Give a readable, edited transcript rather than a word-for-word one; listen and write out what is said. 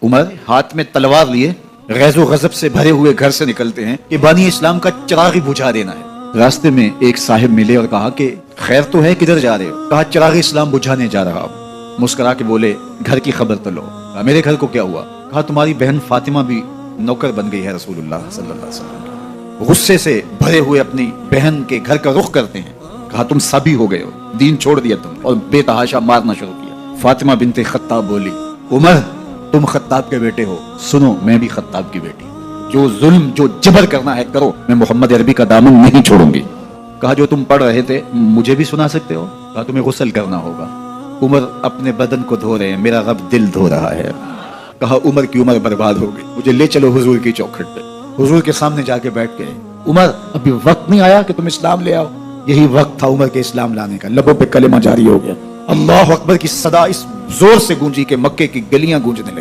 उमर हाथ में तलवार लिए गैज़ो गज़ब से भरे हुए घर से निकलते हैं कि बानी इस्लाम का चिराग बुझा देना है। रास्ते में एक साहिब मिले और कहा कि खैर तो है, किधर जा रहे हो? कहा चिराग इस्लाम बुझाने जा रहा हूँ। मुस्कुरा के बोले घर की खबर तो लो। कहा मेरे घर को क्या हुआ? कहा तुम्हारी बहन फातिमा भी नौकर बन गई है रसूलुल्लाह सल्लल्लाहु अलैहि वसल्लम। गुस्से से भरे हुए अपनी बहन के घर का रुख करते हैं। कहा तुम सभी हो गए हो, दीन छोड़ दिया तुम, और बेतहाशा मारना शुरू किया। फातिमा बिनते खत्ताब बोली उमर तुम खत्ताब के बेटे हो, सुनो मैं भी खत्ताब की बेटी। जो जुल्म जो जबर करना है करो, मैं मोहम्मद अरबी का दामन नहीं छोड़ूंगी। कहा जो तुम पढ़ रहे थे मुझे भी सुना सकते हो? कहा तुम्हें गुस्ल करना होगा। उमर अपने बदन को धो रहे हैं, मेरा रब दिल धो रहा है। कहा उमर की उम्र बर्बाद हो गई, मुझे ले चलो हुजूर की चौखट पे। हुजूर के सामने जाके बैठ गए। उमर अभी वक्त नहीं आया कि तुम इस्लाम ले आओ? यही वक्त था उमर के इस्लाम लाने का। लबों पे कलेमा जारी हो गया। अल्लाह अकबर की सदा इस जोर से गूंजी कि मक्के की गलियां गूंजने लगी।